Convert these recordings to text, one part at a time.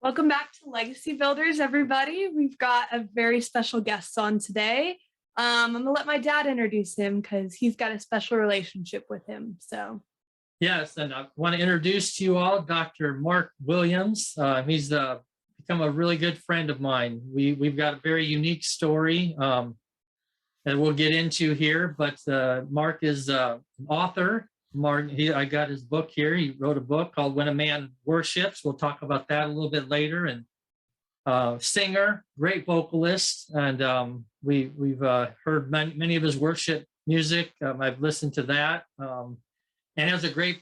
Welcome back to Legacy Builders, everybody. We've got a very special guest on today. I'm going to let my dad introduce him because he's got a special relationship with him. Yes, and I want to introduce to you all Dr. Mark Williams. He's become a really good friend of mine. We've got a very unique story that we'll get into here, but Mark is an author. I got his book here. He wrote a book called When a Man Worships. We'll talk about that a little bit later. And singer, great vocalist, and we've heard many of his worship music. I've listened to that. And has a great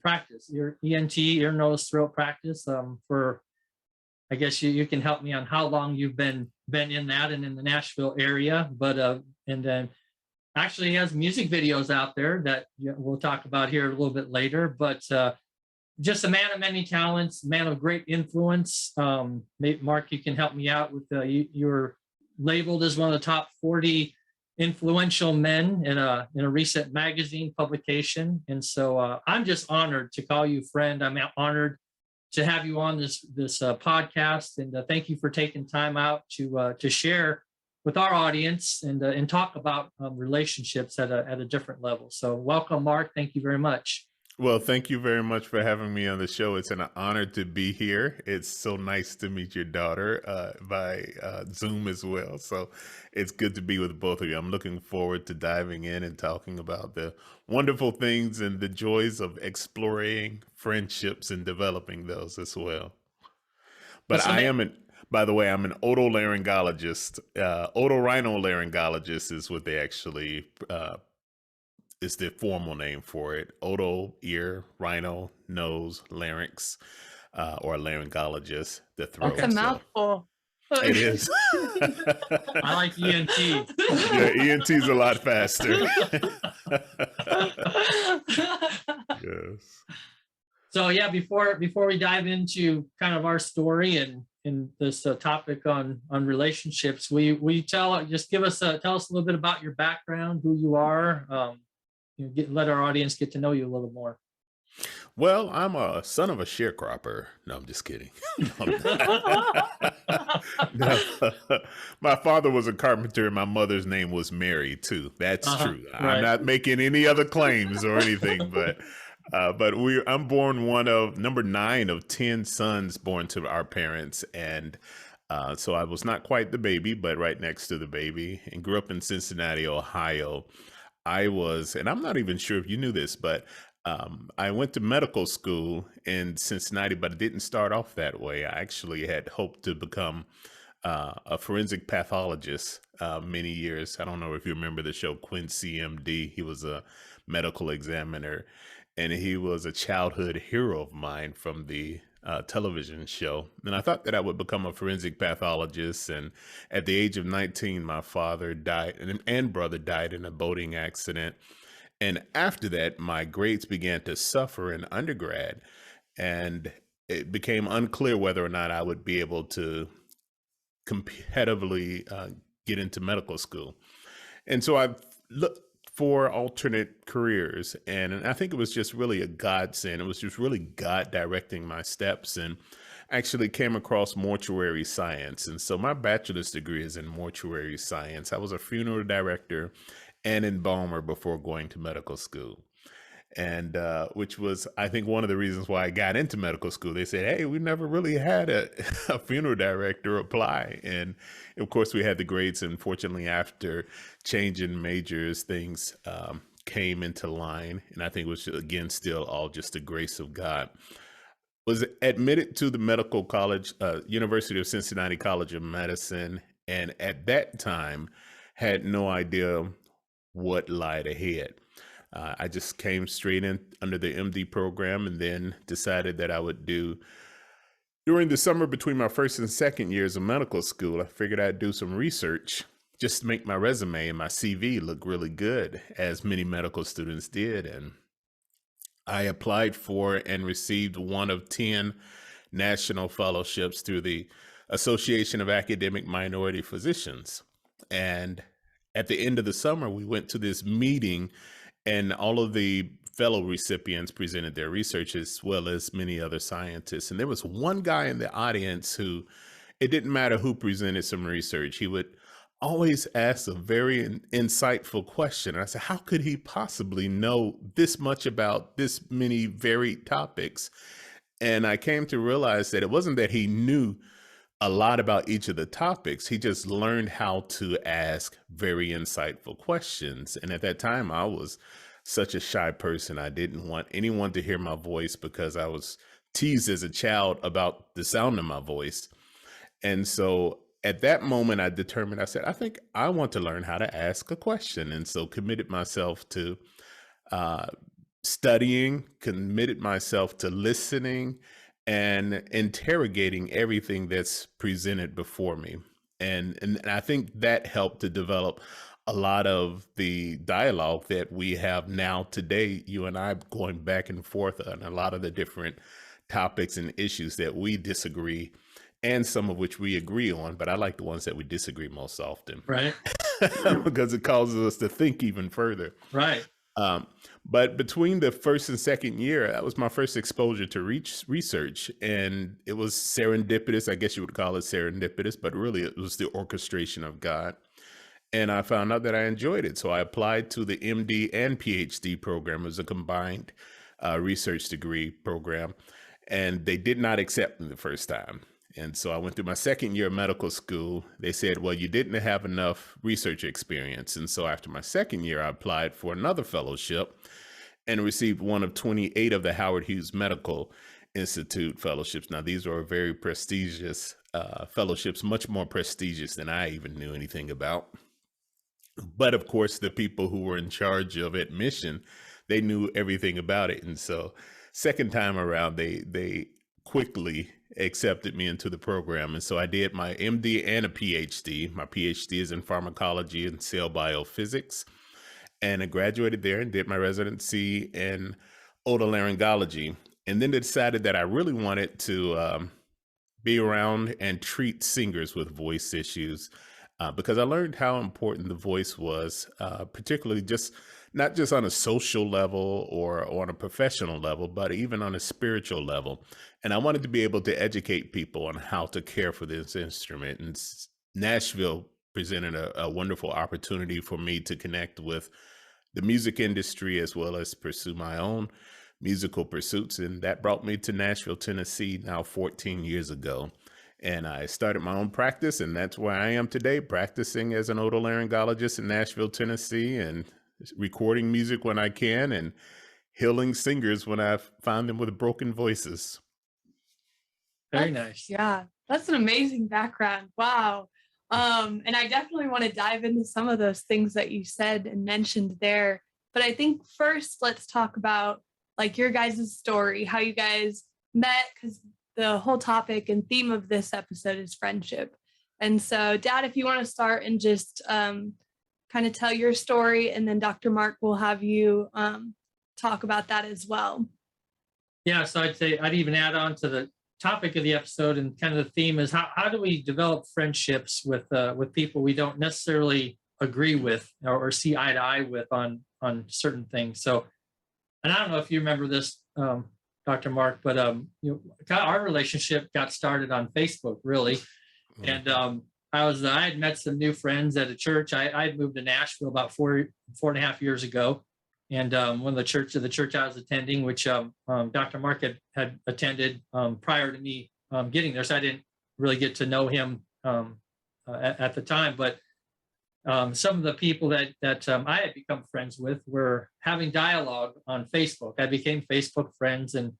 practice, your ENT, ear, nose, throat practice. I guess you can help me on how long you've been in that and in the Nashville area. But and then actually he has music videos out there that we'll talk about here a little bit later. But just a man of many talents, man of great influence. Mark, you can help me out with you're labeled as one of the top 40 influential men in a recent magazine publication. And so I'm just honored to call you friend. I'm honored to have you on this podcast, and thank you for taking time out to share with our audience and talk about relationships at a different level. So welcome, Mark. Thank you very much. Well, thank you very much for having me on the show. It's an honor to be here. It's so nice to meet your daughter by Zoom as well. So it's good to be with both of you. I'm looking forward to diving in and talking about the wonderful things and the joys of exploring friendships and developing those as well. But by the way, I'm an otolaryngologist. Otorhinolaryngologist is what they actually is the formal name for it. Oto, ear, rhino, nose, larynx, or laryngologist, the throat. That's a mouthful. It is. I like ENT. Yeah, ENT's a lot faster. Yes. So yeah, before we dive into kind of our story and this topic on relationships, tell us a little bit about your background, who you are. Let our audience get to know you a little more. Well, I'm a son of a sharecropper. No, I'm just kidding. No. My father was a carpenter and my mother's name was Mary too. That's true. Right. I'm not making any other claims or anything, but I'm born one of number 9 of 10 sons born to our parents. And so I was not quite the baby, but right next to the baby, and grew up in Cincinnati, Ohio. And I'm not even sure if you knew this, but I went to medical school in Cincinnati, but it didn't start off that way. I actually had hoped to become a forensic pathologist many years. I don't know if you remember the show Quincy MD. He was a medical examiner, and he was a childhood hero of mine from the television show. And I thought that I would become a forensic pathologist. And at the age of 19, my father died and brother died in a boating accident. And after that, my grades began to suffer in undergrad. And it became unclear whether or not I would be able to competitively get into medical school. And so I looked for alternate careers. And I think it was just really a godsend. It was just really God directing my steps, and actually came across mortuary science. And so my bachelor's degree is in mortuary science. I was a funeral director and embalmer before going to medical school. And which was, I think, one of the reasons why I got into medical school. They said, hey, we never really had a funeral director apply. And of course, we had the grades. And fortunately, after changing majors, things came into line. And I think it was, again, still all just the grace of God. Was admitted to the medical college, University of Cincinnati College of Medicine. And at that time, had no idea what lied ahead. I just came straight in under the MD program, and then decided that I would during the summer between my first and second years of medical school, I figured I'd do some research just to make my resume and my CV look really good, as many medical students did. And I applied for and received one of 10 national fellowships through the Association of Academic Minority Physicians. And at the end of the summer, we went to this meeting, and all of the fellow recipients presented their research, as well as many other scientists. And there was one guy in the audience who, it didn't matter who presented some research, he would always ask a very insightful question. And I said, how could he possibly know this much about this many varied topics? And I came to realize that it wasn't that he knew a lot about each of the topics. He just learned how to ask very insightful questions. And at that time, I was such a shy person. I didn't want anyone to hear my voice because I was teased as a child about the sound of my voice. And so at that moment, I determined, I said, I think I want to learn how to ask a question. And so committed myself to studying, committed myself to listening and interrogating everything that's presented before me. And I think that helped to develop a lot of the dialogue that we have now today, you and I going back and forth on a lot of the different topics and issues that we disagree and some of which we agree on, but I like the ones that we disagree most often. Right. Because it causes us to think even further. Right. But between the first and second year, that was my first exposure to research. And it was serendipitous. I guess you would call it serendipitous, but really it was the orchestration of God. And I found out that I enjoyed it. So I applied to the MD and PhD program. It was a combined research degree program. And they did not accept me the first time. And so I went through my second year of medical school. They said, well, you didn't have enough research experience. And so after my second year, I applied for another fellowship and received one of 28 of the Howard Hughes Medical Institute fellowships. Now, these are very prestigious fellowships, much more prestigious than I even knew anything about. But of course, the people who were in charge of admission, they knew everything about it. And so second time around, they quickly accepted me into the program. And so I did my MD and a PhD. My PhD is in pharmacology and cell biophysics. And I graduated there and did my residency in otolaryngology. And then decided that I really wanted to be around and treat singers with voice issues because I learned how important the voice was, particularly not just on a social level or on a professional level, but even on a spiritual level. And I wanted to be able to educate people on how to care for this instrument. And Nashville presented a wonderful opportunity for me to connect with the music industry as well as pursue my own musical pursuits. And that brought me to Nashville, Tennessee, now 14 years ago. And I started my own practice, and that's where I am today, practicing as an otolaryngologist in Nashville, Tennessee, and recording music when I can and healing singers when I find them with broken voices. Very nice. Yeah, that's an amazing background. Wow. And I definitely want to dive into some of those things that you said and mentioned there. But I think first, let's talk about like your guys' story, how you guys met, because the whole topic and theme of this episode is friendship. And so, Dad, if you want to start and just kind of tell your story, and then Dr. Mark will have you talk about that as well. Yeah, so I'd say I'd even add on to the topic of the episode, and kind of the theme is how do we develop friendships with people we don't necessarily agree with or see eye to eye with on certain things. So, and I don't know if you remember this, Dr. Mark, but our relationship got started on Facebook, really, and I had met some new friends at a church. I had moved to Nashville about four and a half years ago. And one of the church I was attending, which Dr. Mark had attended prior to me getting there. So I didn't really get to know him at the time. But some of the people that I had become friends with were having dialogue on Facebook. I became Facebook friends and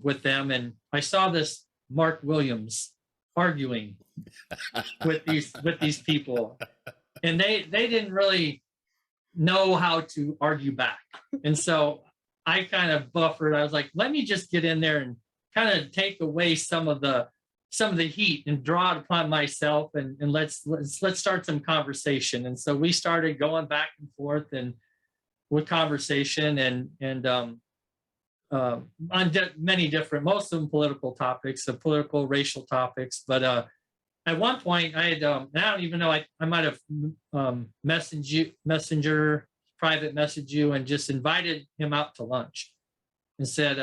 with them. And I saw this Mark Williams arguing with these people. And they didn't really know how to argue back. And so I kind of buffered. I was like, let me just get in there and kind of take away some of the heat and draw it upon myself and let's start some conversation. And so we started going back and forth and with conversation and on many different, most of them political topics, political, racial topics. But at one point, I had, I don't even know, I might have messenger private messaged you and just invited him out to lunch and said,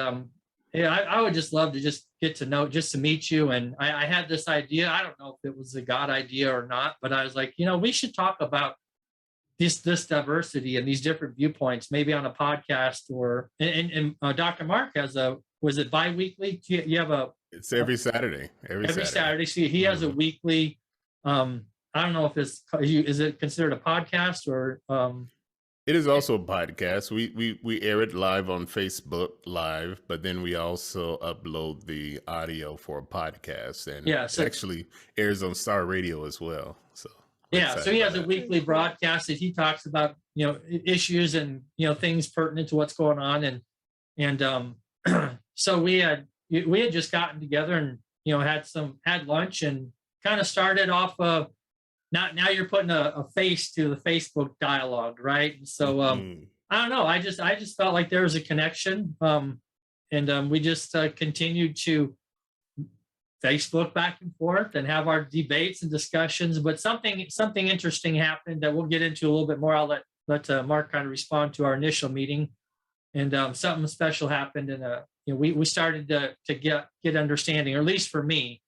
hey, I would just love to just get to know, just to meet you. And I had this idea. I don't know if it was a God idea or not, but I was like, we should talk about this diversity and these different viewpoints, maybe on a podcast or, and Dr. Mark has was it bi-weekly? You have it's every Saturday, every Saturday. So he has a weekly, I don't know if is it considered a podcast or, it is also a podcast. We air it live on Facebook Live, but then we also upload the audio for a podcast, and it actually airs on Star Radio as well. So so he has a weekly broadcast that he talks about, issues and things pertinent to what's going on, and so we had just gotten together and had lunch and kind of started off now you're putting a face to the Facebook dialogue, right? So I don't know. I just felt like there was a connection, and we just continued to Facebook back and forth and have our debates and discussions. But something interesting happened that we'll get into a little bit more. I'll let Mark kind of respond to our initial meeting, and something special happened, and we started to get understanding, or at least for me.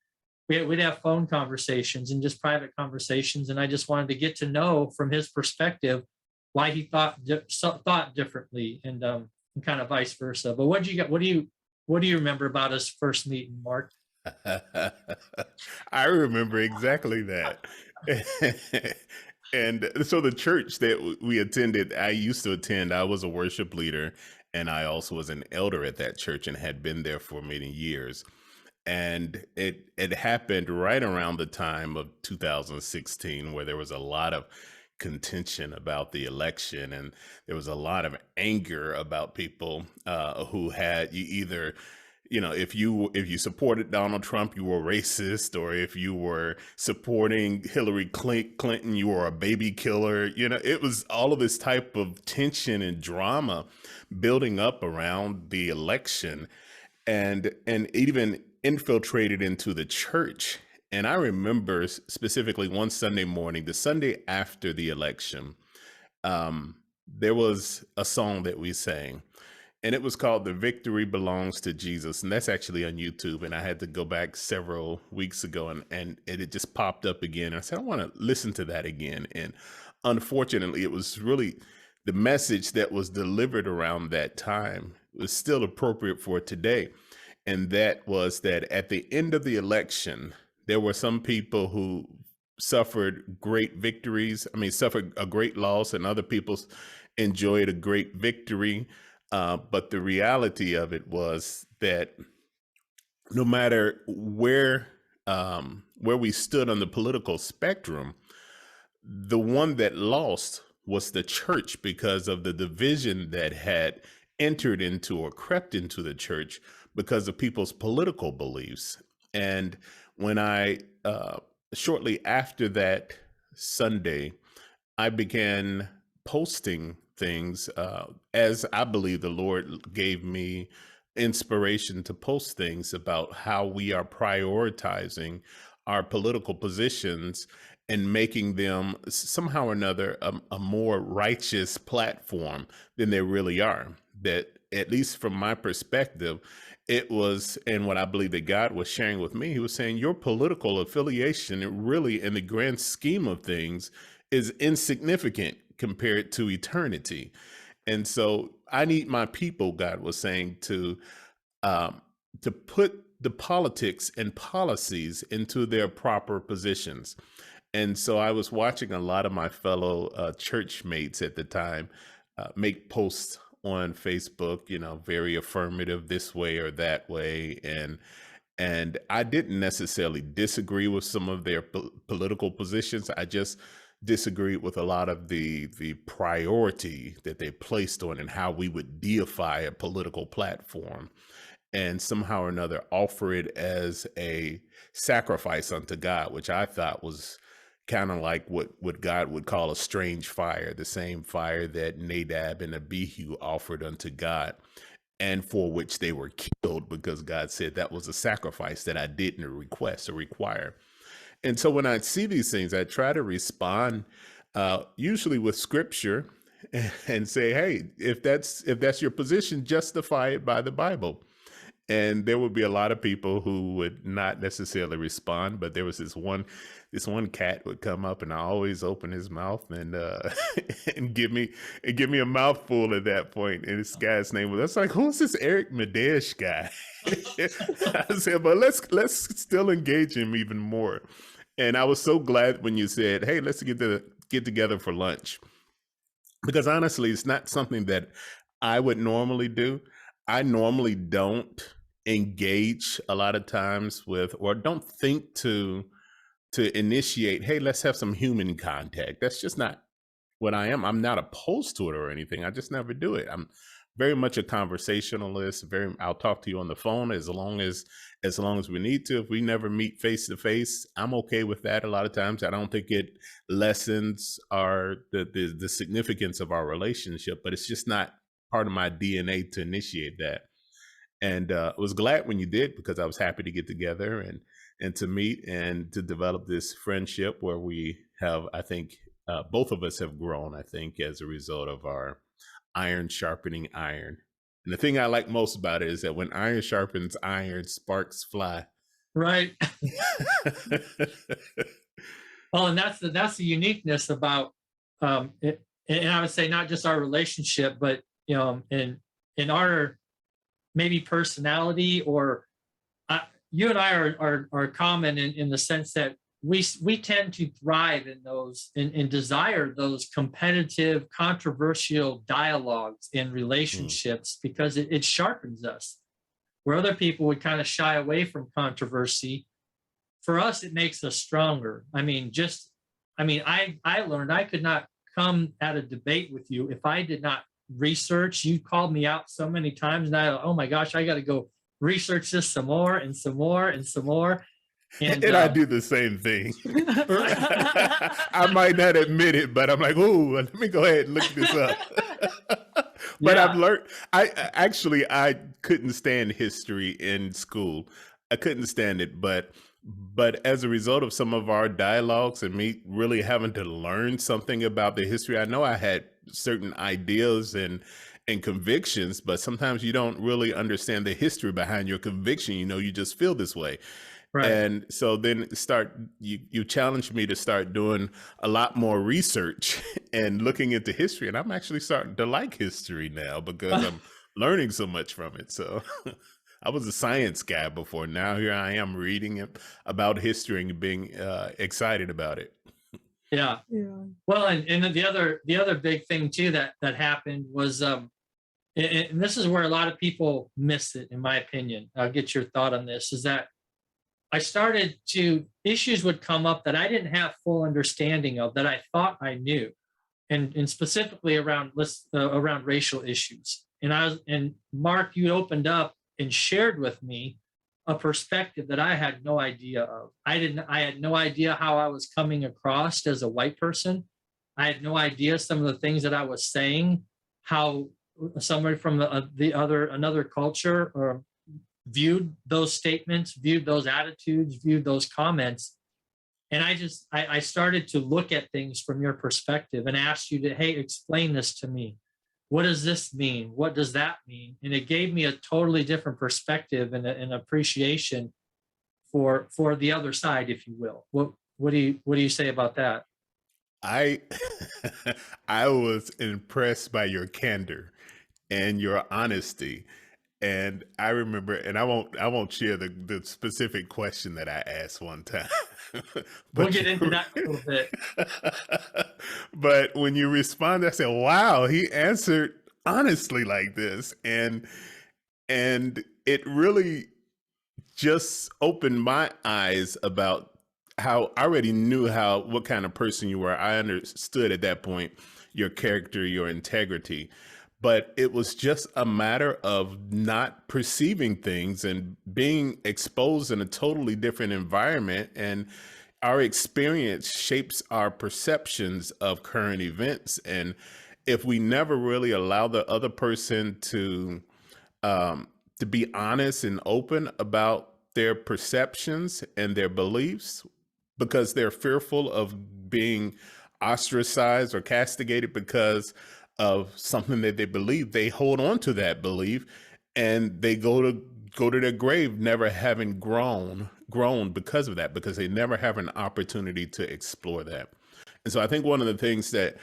We'd have phone conversations and just private conversations, and I just wanted to get to know from his perspective why he thought differently, and kind of vice versa. But what do you remember about us first meeting, Mark? I remember exactly that. And so the church that we attended, I used to attend. I was a worship leader, and I also was an elder at that church and had been there for many years. And it happened right around the time of 2016, where there was a lot of contention about the election, and there was a lot of anger about people who had either, if you supported Donald Trump, you were racist, or if you were supporting Hillary Clinton, you were a baby killer. It was all of this type of tension and drama building up around the election, and even infiltrated into the church. And I remember specifically one Sunday morning, the Sunday after the election, there was a song that we sang, and it was called "The Victory Belongs to Jesus." And that's actually on YouTube. And I had to go back several weeks ago, and it just popped up again. And I said, I want to listen to that again. And unfortunately, it was really the message that was delivered around that time was still appropriate for today. And that was that at the end of the election, there were some people who suffered great victories. Suffered a great loss, and other people enjoyed a great victory. But the reality of it was that no matter where we stood on the political spectrum, the one that lost was the church, because of the division that had entered into or crept into the church because of people's political beliefs. And when I, shortly after that Sunday, I began posting things as I believe the Lord gave me inspiration to post things about how we are prioritizing our political positions and making them somehow or another a more righteous platform than they really are. That, at least from my perspective, it was, and what I believe that God was sharing with me, he was saying your political affiliation really, in the grand scheme of things, is insignificant compared to eternity. And so I need my people, God was saying, to put the politics and policies into their proper positions. And so I was watching a lot of my fellow church mates at the time make posts on Facebook, very affirmative this way or that way. And I didn't necessarily disagree with some of their political positions. I just disagreed with a lot of the priority that they placed on and how we would deify a political platform and somehow or another offer it as a sacrifice unto God, which I thought was kind of like what God would call a strange fire, the same fire that Nadab and Abihu offered unto God, and for which they were killed because God said that was a sacrifice that I didn't request or require. And so when I see these things, I try to respond usually with scripture and say, hey, if that's your position, justify it by the Bible. And there would be a lot of people who would not necessarily respond, but there was this one cat would come up, and I always open his mouth and and give me a mouthful at that point. And this guy's name was, I was like, who's this Eric Madesh guy? I said, but let's still engage him even more. And I was so glad when you said, hey, let's get together for lunch, because honestly, it's not something that I would normally do. I normally don't engage a lot of times with, or don't think to initiate, hey, let's have some human contact. That's just not what I am. I'm not opposed to it or anything. I just never do it. I'm very much a conversationalist. I'll talk to you on the phone as long as we need to. If we never meet face to face, I'm okay with that. A lot of times, I don't think it lessens the significance of our relationship, but it's just not part of my DNA to initiate that. And I was glad when you did, because I was happy to get together and to meet and to develop this friendship where we have, I think, both of us have grown, I think, as a result of our iron sharpening iron. And the thing I like most about it is that when iron sharpens iron, sparks fly. Right. Well, and that's the uniqueness about it, and I would say not just our relationship, but in our maybe personality, or you and I are common in the sense that we tend to thrive in those and desire those competitive, controversial dialogues in relationships, because it sharpens us. Where other people would kind of shy away from controversy, for us it makes us stronger. I learned I could not come at a debate with you if I did not research. You called me out so many times, and oh my gosh, I got to go research this some more and some more and some more. And I do the same thing. I might not admit it, but I'm like, ooh, let me go ahead and look this up. But Yeah. I've learned, I couldn't stand history in school. I couldn't stand it, but as a result of some of our dialogues and me really having to learn something about the history, I know I had certain ideas and convictions, but sometimes you don't really understand the history behind your conviction. You just feel this way. Right. And so then you challenged me to start doing a lot more research and looking into history. And I'm actually starting to like history now because I'm learning so much from it. So I was a science guy before. Now here I am reading about history and being excited about it. Yeah. Well, and then the other big thing too that happened was, and this is where a lot of people miss it, in my opinion. I'll get your thought on this. Is that issues would come up that I didn't have full understanding of, that I thought I knew, and specifically around racial issues. And Mark, you opened up and shared with me a perspective that I had no idea of. I had no idea how I was coming across as a white person. I had no idea some of the things that I was saying, how somebody from another culture or viewed those statements, viewed those attitudes, viewed those comments. And I started to look at things from your perspective and asked you to, hey, explain this to me. What does this mean? What does that mean? And it gave me a totally different perspective and an appreciation for the other side, if you will. What do you say about that? I I was impressed by your candor and your honesty. And I remember, and I won't share the specific question that I asked one time. We'll get into that in a little bit. But when you responded, I said, wow, he answered honestly like this. And it really just opened my eyes about how I already knew what kind of person you were. I understood at that point your character, your integrity. But it was just a matter of not perceiving things and being exposed in a totally different environment. And our experience shapes our perceptions of current events. And if we never really allow the other person to be honest and open about their perceptions and their beliefs, because they're fearful of being ostracized or castigated because of something that they believe, they hold on to that belief, and they go to their grave never having grown because of that, because they never have an opportunity to explore that. And so I think one of the things that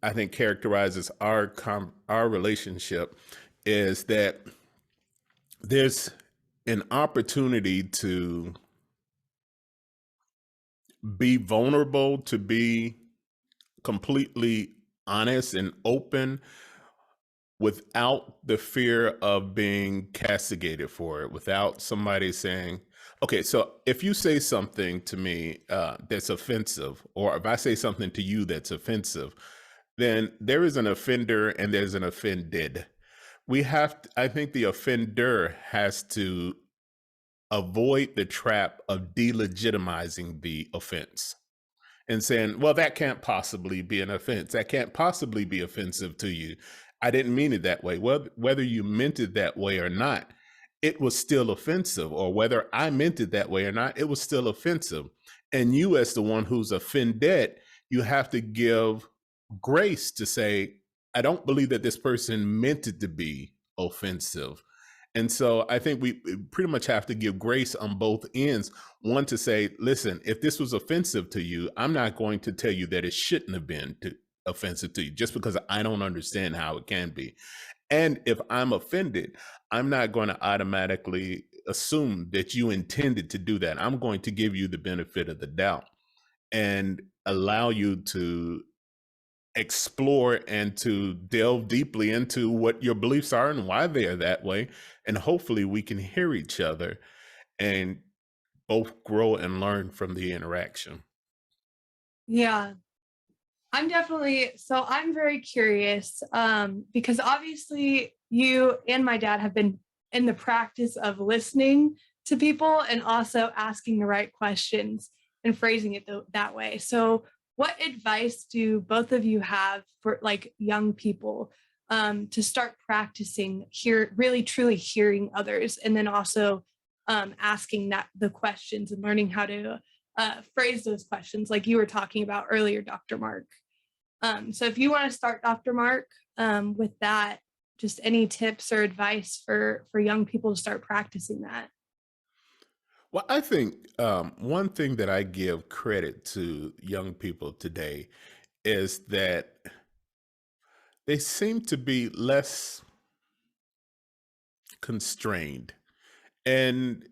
I think characterizes our relationship is that there's an opportunity to be vulnerable, to be completely honest and open without the fear of being castigated for it, without somebody saying, okay, so if you say something to me that's offensive, or if I say something to you that's offensive, then there is an offender and there's an offended. I think the offender has to avoid the trap of delegitimizing the offense and saying, well, that can't possibly be an offense. That can't possibly be offensive to you. I didn't mean it that way. Well, whether you meant it that way or not, it was still offensive. Or whether I meant it that way or not, it was still offensive. And you, as the one who's offended, you have to give grace to say, I don't believe that this person meant it to be offensive. And so I think we pretty much have to give grace on both ends. One, to say, listen, if this was offensive to you, I'm not going to tell you that it shouldn't have been offensive to you just because I don't understand how it can be. And if I'm offended, I'm not going to automatically assume that you intended to do that. I'm going to give you the benefit of the doubt and allow you to explore and to delve deeply into what your beliefs are and why they are that way. And hopefully we can hear each other and both grow and learn from the interaction. Yeah, I'm very curious, because obviously you and my dad have been in the practice of listening to people and also asking the right questions and phrasing it that way. So what advice do both of you have for like young people, to start practicing really truly hearing others, and then also asking the questions and learning how to phrase those questions like you were talking about earlier, Dr. Mark? So if you want to start, Dr. Mark, with that, just any tips or advice for young people to start practicing that? Well, I think one thing that I give credit to young people today is that they seem to be less constrained. And,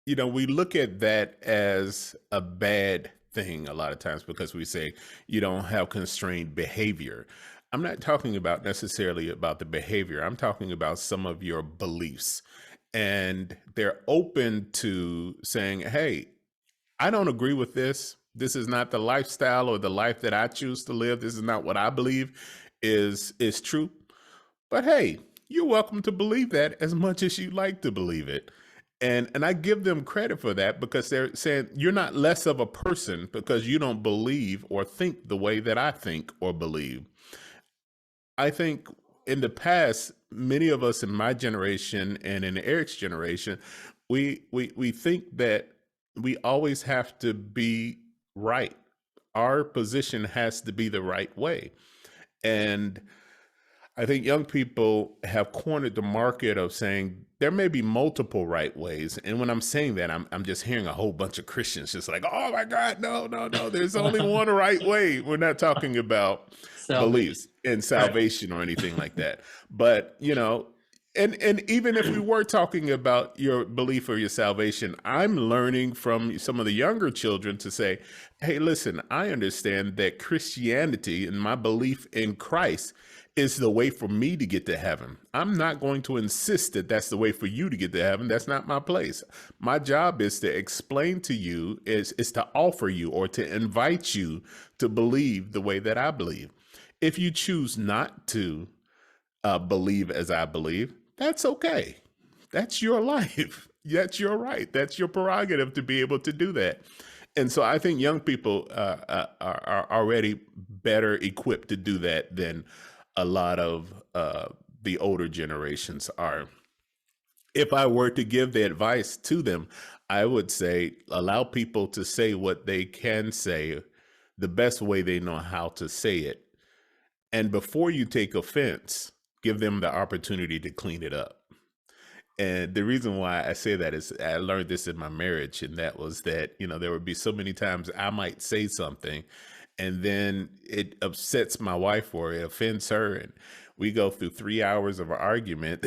we look at that as a bad thing a lot of times because we say you don't have constrained behavior. I'm not talking about necessarily about the behavior. I'm talking about some of your beliefs. And they're open to saying, hey, I don't agree with this. This is not the lifestyle or the life that I choose to live. This is not what I believe is true. But hey, you're welcome to believe that as much as you like to believe it. And I give them credit for that because they're saying you're not less of a person because you don't believe or think the way that I think or believe. I think in the past, many of us in my generation and in Eric's generation, we think that we always have to be right. Our position has to be the right way. And I think young people have cornered the market of saying there may be multiple right ways. And when I'm saying that, I'm just hearing a whole bunch of Christians just like, oh my God, no, no, no, there's only one right way. We're not talking about beliefs and salvation or anything like that. But, and even if we were talking about your belief or your salvation, I'm learning from some of the younger children to say, hey, listen, I understand that Christianity and my belief in Christ is the way for me to get to heaven. I'm not going to insist that that's the way for you to get to heaven. That's not my place. My job is to explain to you, is to offer you or to invite you to believe the way that I believe. If you choose not to believe as I believe, that's okay. That's your life. That's your right. That's your prerogative to be able to do that. And so I think young people are already better equipped to do that than a lot of the older generations are. If I were to give the advice to them, I would say allow people to say what they can say the best way they know how to say it. And before you take offense, give them the opportunity to clean it up. And the reason why I say that is I learned this in my marriage, and that was that, there would be so many times I might say something and then it upsets my wife or it offends her. And we go through 3 hours of an argument.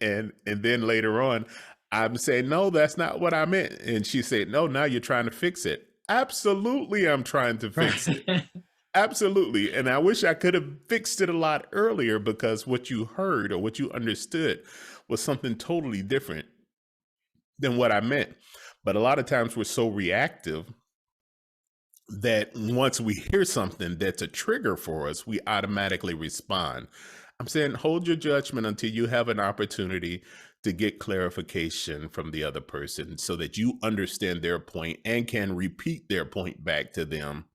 and then later on, I'm saying, no, that's not what I meant. And she said, no, now you're trying to fix it. Absolutely, I'm trying to fix it. Absolutely. And I wish I could have fixed it a lot earlier, because what you heard or what you understood was something totally different than what I meant. But a lot of times we're so reactive that once we hear something that's a trigger for us, we automatically respond. I'm saying hold your judgment until you have an opportunity to get clarification from the other person so that you understand their point and can repeat their point back to them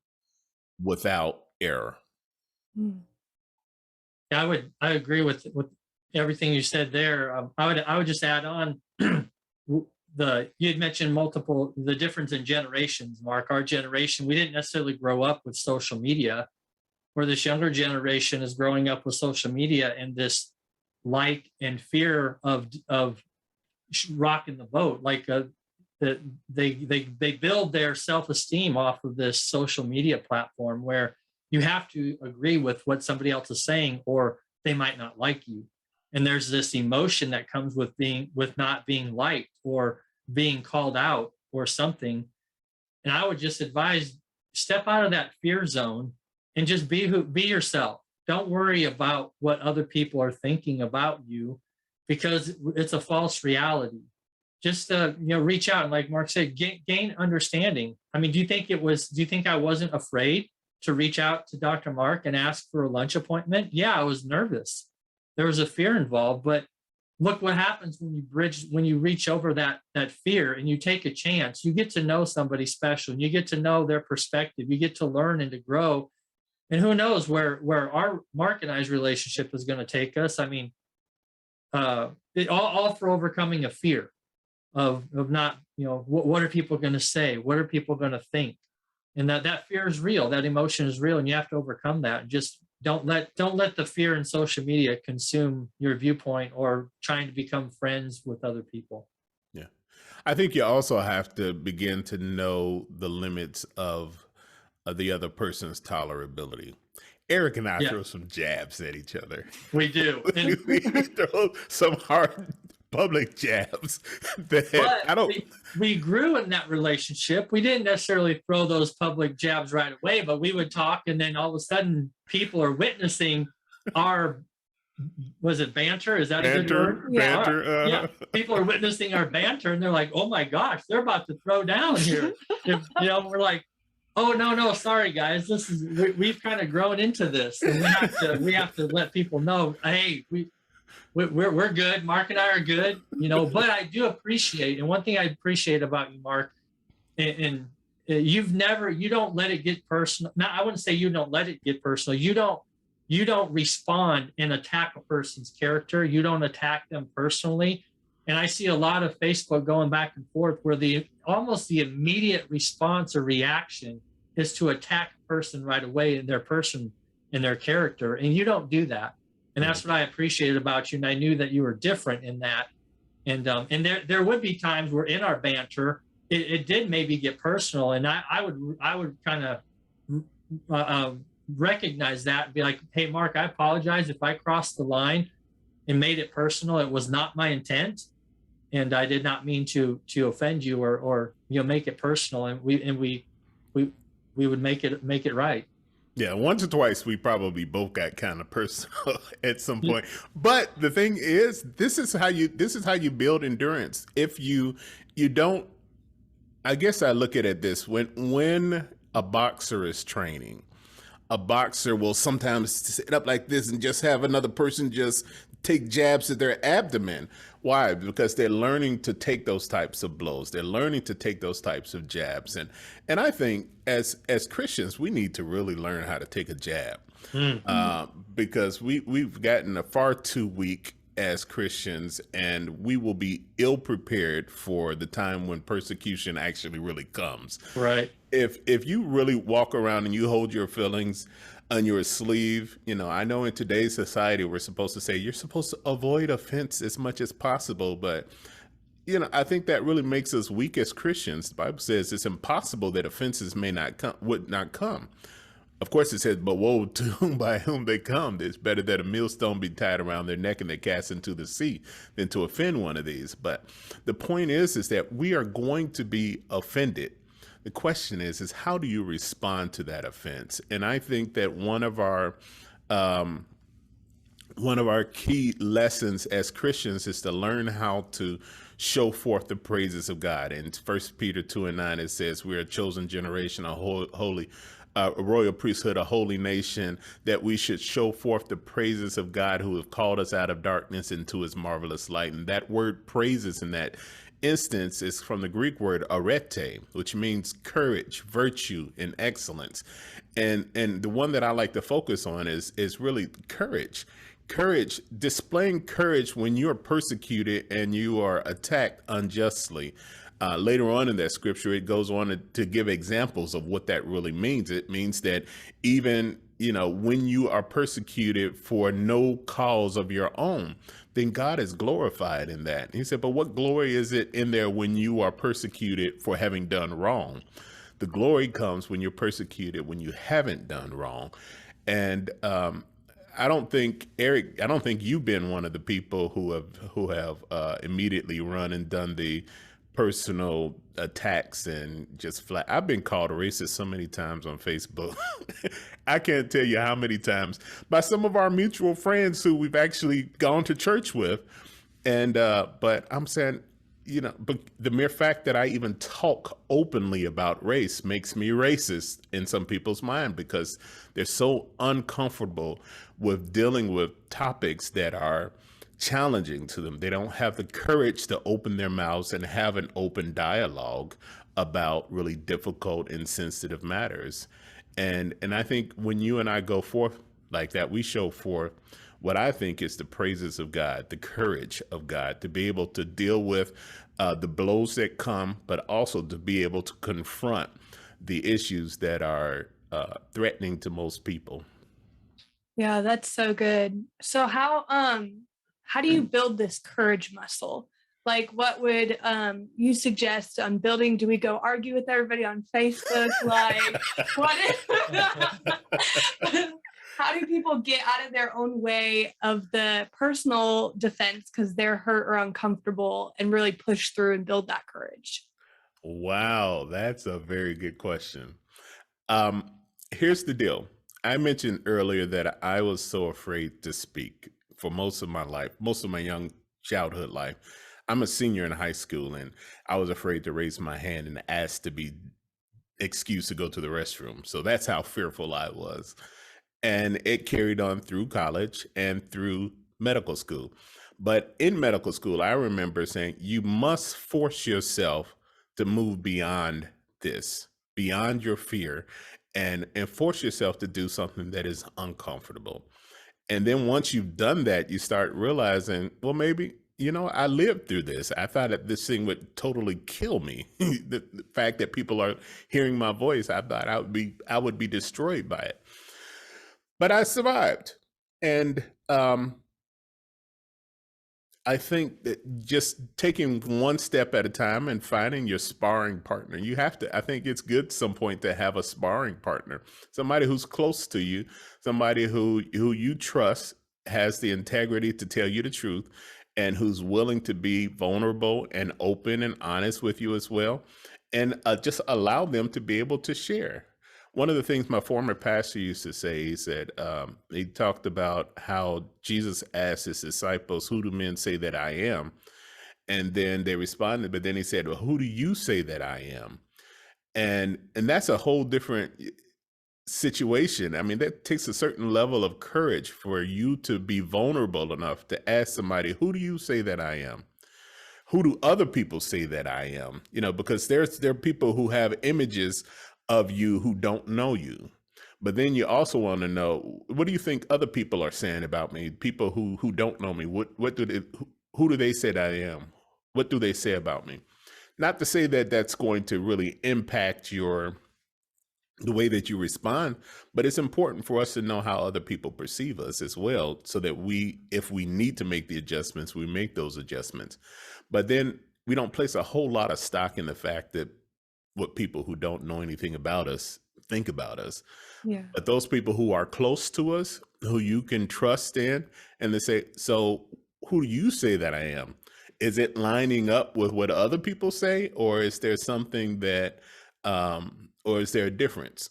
without error. Yeah, I agree with everything you said there. I would just add on you had mentioned the difference in generations, Mark. Our generation, we didn't necessarily grow up with social media, where this younger generation is growing up with social media and this like and fear of rocking the boat. Like they build their self-esteem off of this social media platform where you have to agree with what somebody else is saying or they might not like you. And there's this emotion that comes with not being liked or being called out or something. And I would just advise, step out of that fear zone and just be yourself. Don't worry about what other people are thinking about you, because it's a false reality. Just reach out and, like Mark said, gain understanding. I mean, do you think I wasn't afraid to reach out to Dr. Mark and ask for a lunch appointment? Yeah, I was nervous. There was a fear involved, but look what happens when you reach over that fear and you take a chance. You get to know somebody special, and you get to know their perspective. You get to learn and to grow. And who knows where our Mark and I's relationship is going to take us. I mean, all for overcoming a fear of not, what are people going to say? What are people going to think? And that fear is real. That emotion is real, and you have to overcome that. Just don't let the fear in social media consume your viewpoint or trying to become friends with other people. Yeah. I think you also have to begin to know the limits of the other person's tolerability. Eric and I throw some jabs at each other. We do. We throw some hard public jabs. We grew in that relationship. We didn't necessarily throw those public jabs right away, but we would talk, and then all of a sudden people are witnessing our, was it banter? Is that a good word? Banter. Yeah. People are witnessing our banter, and they're like, oh my gosh, they're about to throw down here. We're like, oh no, sorry guys, we've kind of grown into this, and we have to let people know, hey, we're good. Mark and I are good, but I do appreciate, and one thing I appreciate about you, Mark, and you don't let it get personal. Now, I wouldn't say you don't let it get personal. You don't respond and attack a person's character. You don't attack them personally. And I see a lot of Facebook going back and forth where almost the immediate response or reaction is to attack a person right away in their person and their character. And you don't do that. And that's what I appreciated about you. And I knew that you were different in that. And there would be times where in our banter, it did maybe get personal. And I would kind of recognize that and be like, hey, Mark, I apologize if I crossed the line and made it personal. It was not my intent. And I did not mean to offend you or make it personal. And we would make it right. Yeah, once or twice we probably both got kind of personal at some point. But the thing is, this is how you build endurance. If you don't, I guess I look at it this, when a boxer is training, a boxer will sometimes sit up like this and just have another person just take jabs at their abdomen. Why? Because they're learning to take those types of blows. They're learning to take those types of jabs. And I think as Christians, we need to really learn how to take a jab, because we've gotten far too weak as Christians, and we will be ill prepared for the time when persecution actually really comes. Right. If you really walk around and you hold your feelings, on your sleeve. I know in today's society, we're supposed to say you're supposed to avoid offense as much as possible, but I think that really makes us weak as Christians. The Bible says it's impossible that offenses would not come. Of course, it says, but woe to whom by whom they come. It's better that a millstone be tied around their neck and they cast into the sea than to offend one of these. But the point is that we are going to be offended. The question is how do you respond to that offense? And I think that um, one of our key lessons as Christians is to learn how to show forth the praises of God. In 1 Peter 2:9, it says, we're a chosen generation, a royal priesthood, a holy nation, that we should show forth the praises of God who have called us out of darkness into his marvelous light. And that word praises in that instance is from the Greek word arete, which means courage, virtue, and excellence. And the one that I like to focus on is really courage. Courage, displaying courage when you are persecuted and you are attacked unjustly. Later on in that scripture, it goes on to give examples of what that really means. It means that even, when you are persecuted for no cause of your own, then God is glorified in that. And he said, but what glory is it in there when you are persecuted for having done wrong? The glory comes when you're persecuted when you haven't done wrong. And I don't think, Eric, you've been one of the people who have immediately run and done the personal attacks and just flat. I've been called a racist so many times on Facebook. I can't tell you how many times by some of our mutual friends who we've actually gone to church with. And but I'm saying, but the mere fact that I even talk openly about race makes me racist in some people's mind, because they're so uncomfortable with dealing with topics that are challenging to them. They don't have the courage to open their mouths and have an open dialogue about really difficult and sensitive matters. And I think when you and I go forth like that, we show forth what I think is the praises of God, the courage of God, to be able to deal with the blows that come, but also to be able to confront the issues that are threatening to most people. Yeah, that's so good. So how do you build this courage muscle? Like, what would you suggest on building? Do we go argue with everybody on Facebook? Like, what? How do people get out of their own way of the personal defense because they're hurt or uncomfortable, and really push through and build that courage? Wow, that's a very good question. Um, Here's the deal. I mentioned earlier that I was so afraid to speak for most of my life, most of my young childhood life. I'm a senior in high school, and I was afraid to raise my hand and ask to be excused to go to the restroom. So that's how fearful I was. And it carried on through college and through medical school. But in medical school, I remember saying, you must force yourself to move beyond this, beyond your fear, and force yourself to do something that is uncomfortable. And then once you've done that, you start realizing, well, maybe, I lived through this. I thought that this thing would totally kill me. The fact that people are hearing my voice, I thought I would be destroyed by it. But I survived. And I think that just taking one step at a time and finding your sparring partner, I think it's good at some point to have a sparring partner, somebody who's close to you, somebody who you trust, has the integrity to tell you the truth, and who's willing to be vulnerable and open and honest with you as well. And just allow them to be able to share. One of the things my former pastor used to say, he said, he talked about how Jesus asked his disciples, who do men say that I am? And then they responded, but then he said, well, who do you say that I am? And that's a whole different situation. I mean, that takes a certain level of courage for you to be vulnerable enough to ask somebody, who do you say that I am? Who do other people say that I am? Because there are people who have images of you who don't know you. But then you also want to know, what do you think other people are saying about me? People who don't know me, who do they say that I am? What do they say about me? Not to say that that's going to really impact your the way that you respond, but it's important for us to know how other people perceive us as well, so that if we need to make the adjustments, we make those adjustments. But then we don't place a whole lot of stock in the fact that what people who don't know anything about us think about us. Yeah. But those people who are close to us, who you can trust in, and they say, so who do you say that I am? Is it lining up with what other people say, or is there something that, or is there a difference?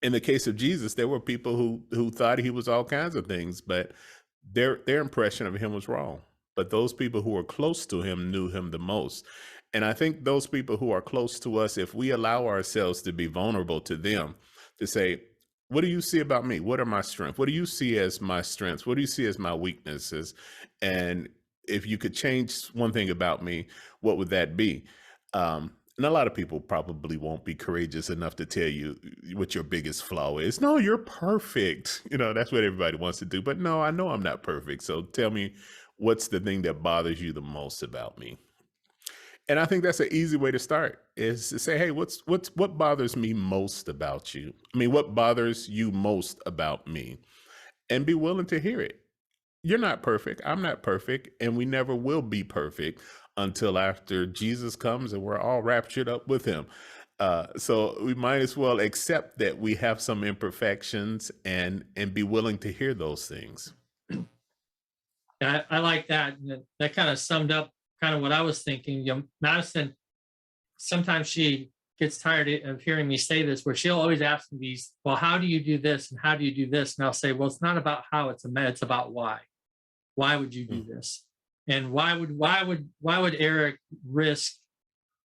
In the case of Jesus, there were people who thought he was all kinds of things, but their impression of him was wrong. But those people who were close to him knew him the most. And I think those people who are close to us, if we allow ourselves to be vulnerable to them, to say, what do you see about me? What are my strengths? What do you see as my strengths? What do you see as my weaknesses? And if you could change one thing about me, what would that be? And a lot of people probably won't be courageous enough to tell you what your biggest flaw is. No, you're perfect. That's what everybody wants to do. But no, I know I'm not perfect. So tell me, what's the thing that bothers you the most about me? And I think that's an easy way to start, is to say, hey, what bothers me most about you? I mean, what bothers you most about me? And be willing to hear it. You're not perfect. I'm not perfect. And we never will be perfect until after Jesus comes and we're all raptured up with him. So we might as well accept that we have some imperfections and be willing to hear those things. I like that. That kind of summed up kind of what I was thinking. Madison, sometimes she gets tired of hearing me say this, where she'll always ask me these, well, how do you do this? And how do you do this? And I'll say, well, it's not about how, it's about why. Why would you do this? And why would Eric risk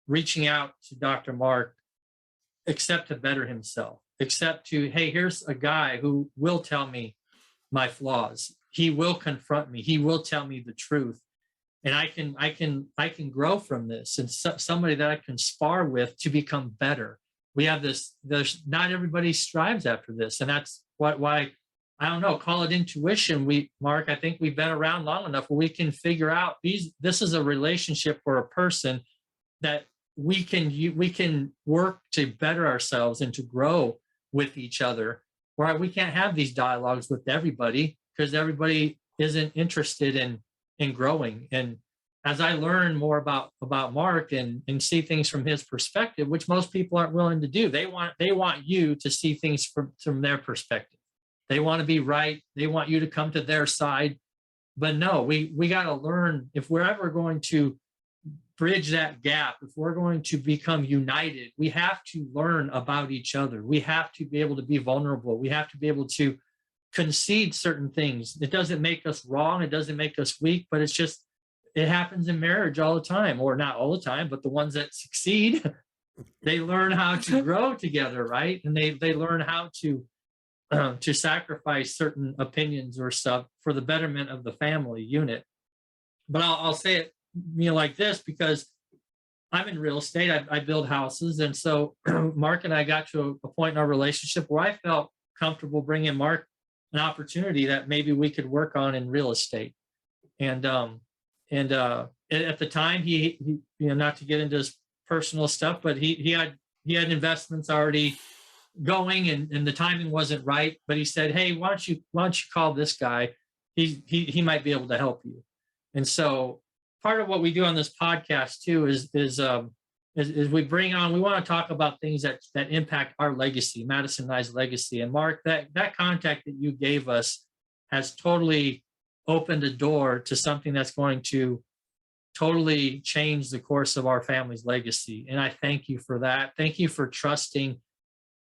reaching out to Dr. Mark, except to better himself, except to, hey, here's a guy who will tell me my flaws. He will confront me. He will tell me the truth. And I can grow from this, and somebody that I can spar with to become better. We have there's not everybody strives after this. And that's why, I don't know, call it intuition. Mark, I think we've been around long enough where we can figure out this is a relationship or a person that we can work to better ourselves and to grow with each other, where we can't have these dialogues with everybody because everybody isn't interested in growing. And as I learn more about Mark and see things from his perspective, which most people aren't willing to do, they want you to see things from their perspective. They want to be right. They want you to come to their side. But no, we got to learn, if we're ever going to bridge that gap, if we're going to become united, we have to learn about each other. We have to be able to be vulnerable. We have to be able to concede certain things. It doesn't make us wrong. It doesn't make us weak, but it happens in marriage all the time, or not all the time, but the ones that succeed, they learn how to grow together, right? And they learn how to sacrifice certain opinions or stuff for the betterment of the family unit. But I'll say it, like this, because I'm in real estate. I build houses. And so Mark and I got to a point in our relationship where I felt comfortable bringing Mark an opportunity that maybe we could work on in real estate. And at the time, he not to get into his personal stuff, but he had investments already going, and the timing wasn't right. But he said, hey, why don't you call this guy? He might be able to help you. And so part of what we do on this podcast too is we bring on, we want to talk about things that impact our legacy, Madison and I's legacy. And Mark, that contact that you gave us has totally opened a door to something that's going to totally change the course of our family's legacy. And I thank you for that. Thank you for trusting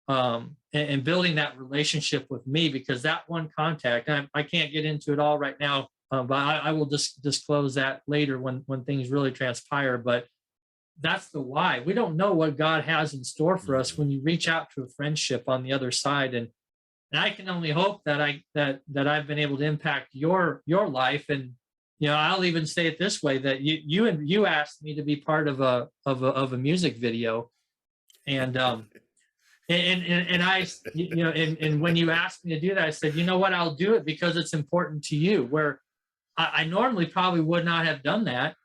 and building that relationship with me, because that one contact, I can't get into it all right now, but I will just disclose that later when things really transpire. But that's the why. We don't know what God has in store for us when you reach out to a friendship on the other side. And I can only hope that I've been able to impact your life. And I'll even say it this way, that you asked me to be part of a music video, and I and when you asked me to do that, I said, you know what, I'll do it because it's important to you. Where I normally probably would not have done that,